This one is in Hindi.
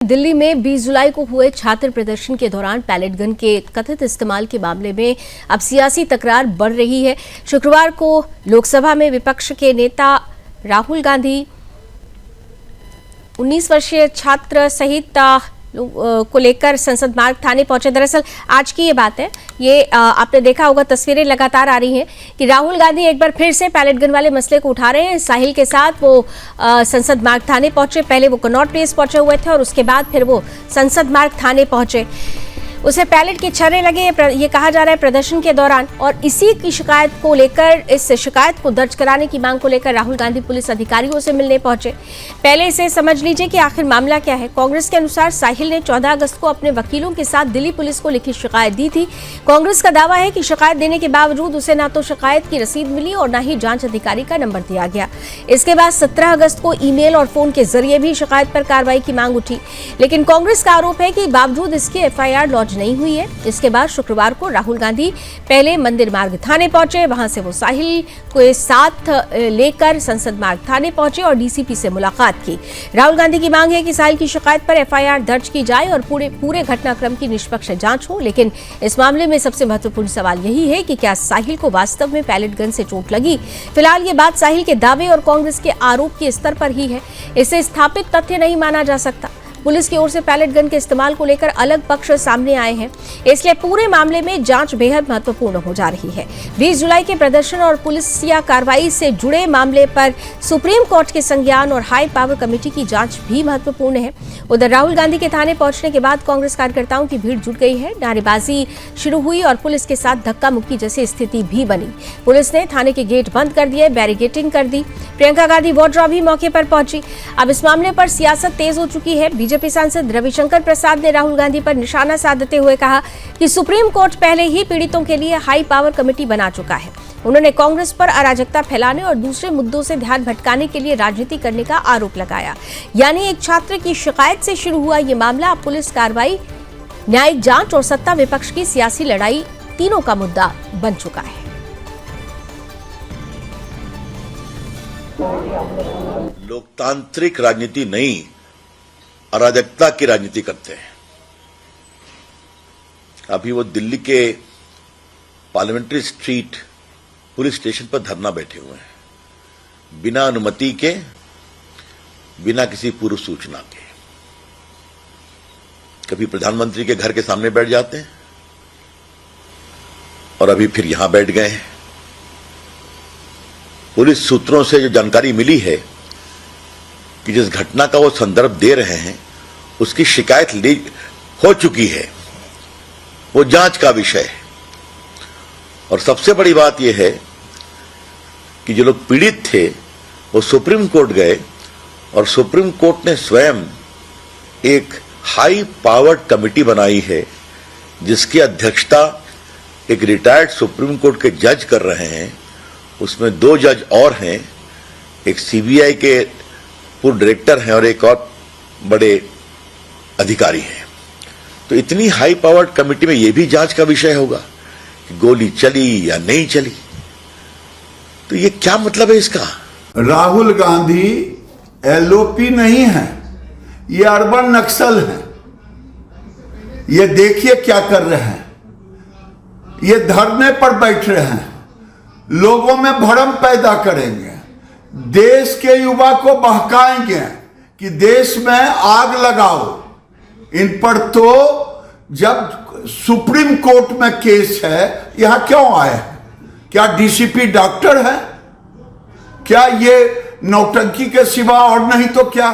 दिल्ली में 20 जुलाई को हुए छात्र प्रदर्शन के दौरान पैलेट गन के कथित इस्तेमाल के मामले में अब सियासी तकरार बढ़ रही है। शुक्रवार को लोकसभा में विपक्ष के नेता राहुल गांधी 19 वर्षीय छात्र सहित को लेकर संसद मार्ग थाने पहुंचे। दरअसल आज की ये बात है, ये आपने देखा होगा, तस्वीरें लगातार आ रही हैं कि राहुल गांधी एक बार फिर से पैलेट गन वाले मसले को उठा रहे हैं। साहिल के साथ वो संसद मार्ग थाने पहुंचे। पहले वो कनॉट प्लेस पहुंचे हुए थे और उसके बाद फिर वो संसद मार्ग थाने पहुंचे। उसे पैलेट के छर्रे लगे, ये कहा जा रहा है प्रदर्शन के दौरान, और इसी की शिकायत को लेकर, इस शिकायत को दर्ज कराने की मांग को लेकर राहुल गांधी पुलिस अधिकारियों से मिलने पहुंचे। पहले इसे समझ लीजिए कि आखिर मामला क्या है। कांग्रेस के अनुसार साहिल ने 14 अगस्त को अपने वकीलों के साथ दिल्ली पुलिस को लिखित शिकायत दी थी। कांग्रेस का दावा है कि शिकायत देने के बावजूद उसे न तो शिकायत की रसीद मिली और न ही जांच अधिकारी का नंबर दिया गया। इसके बाद 17 अगस्त को ईमेल और फोन के जरिए भी शिकायत पर कार्रवाई की मांग उठी, लेकिन कांग्रेस का आरोप है कि बावजूद इसके एफआईआर लॉन्च नहीं हुई है। इसके बाद शुक्रवार को राहुल गांधी पहले मंदिर मार्ग थाने पहुंचे, वहां से वो साहिल को साथ लेकर संसद मार्ग थाने पहुंचे और डीसीपी से मुलाकात की। राहुल गांधी की मांग है कि साहिल की शिकायत पर एफआईआर दर्ज की जाए और पूरे घटनाक्रम की निष्पक्ष जांच हो। लेकिन इस मामले में सबसे महत्वपूर्ण सवाल यही है कि क्या साहिल को वास्तव में पैलेट गन से चोट लगी। फिलहाल ये बात साहिल के दावे और कांग्रेस के आरोप के स्तर पर ही है। इसे स्थापित तथ्य नहीं माना जा सकता। पुलिस की ओर से पैलेट गन के इस्तेमाल को लेकर अलग पक्ष सामने आए हैं, इसलिए पूरे मामले में जांच बेहद महत्वपूर्ण हो जा रही है। 20 जुलाई के प्रदर्शन और पुलिसिया कार्रवाई से जुड़े मामले पर सुप्रीम कोर्ट के संज्ञान और हाई पावर कमेटी की जांच भी महत्वपूर्ण है। उधर राहुल गांधी के थाने पहुंचने के बाद कांग्रेस कार्यकर्ताओं की भीड़ जुट गई है। नारेबाजी शुरू हुई और पुलिस के साथ धक्का मुक्की जैसी स्थिति भी बनी। पुलिस ने थाने के गेट बंद कर दिए, बैरिकेडिंग कर दी। प्रियंका गांधी वाड्रा भी मौके पर पहुंची। अब इस मामले पर सियासत तेज हो चुकी है। बीजेपी सांसद रविशंकर प्रसाद ने राहुल गांधी पर निशाना साधते हुए कहा कि सुप्रीम कोर्ट पहले ही पीड़ितों के लिए हाई पावर कमेटी बना चुका है। उन्होंने कांग्रेस पर अराजकता फैलाने और दूसरे मुद्दों से ध्यान भटकाने के लिए राजनीति करने का आरोप लगाया। यानी एक छात्र की शिकायत से शुरू हुआ ये मामला अब पुलिस कार्रवाई, न्यायिक जांच और सत्ता विपक्ष की सियासी लड़ाई, तीनों का मुद्दा बन चुका है। लोकतांत्रिक राजनीति नहीं, अराजकता की राजनीति करते हैं। अभी वो दिल्ली के पार्लियामेंट्री स्ट्रीट पुलिस स्टेशन पर धरना बैठे हुए हैं, बिना अनुमति के, बिना किसी पूर्व सूचना के। कभी प्रधानमंत्री के घर के सामने बैठ जाते हैं और अभी फिर यहां बैठ गए हैं। पुलिस सूत्रों से जो जानकारी मिली है कि जिस घटना का वो संदर्भ दे रहे हैं उसकी शिकायत हो चुकी है, वो जांच का विषय है। और सबसे बड़ी बात यह है कि जो लोग पीड़ित थे वो सुप्रीम कोर्ट गए और सुप्रीम कोर्ट ने स्वयं एक हाई पावर्ड कमेटी बनाई है जिसकी अध्यक्षता एक रिटायर्ड सुप्रीम कोर्ट के जज कर रहे हैं। उसमें 2 जज और हैं, एक सीबीआई के पूर्व डायरेक्टर हैं और एक और बड़े अधिकारी हैं। तो इतनी हाई पावर्ड कमेटी में यह भी जांच का विषय होगा कि गोली चली या नहीं चली। तो ये क्या मतलब है इसका? राहुल गांधी एलओपी नहीं है, ये अर्बन नक्सल है। ये देखिए क्या कर रहे हैं, ये धरने पर बैठ रहे हैं, लोगों में भ्रम पैदा करेंगे, देश के युवा को बहकाएंगे कि देश में आग लगाओ। इन पर तो जब सुप्रीम कोर्ट में केस है, यहां क्यों आए हैं? क्या डीसीपी डॉक्टर है? क्या ये नौटंकी के सिवा और नहीं तो क्या?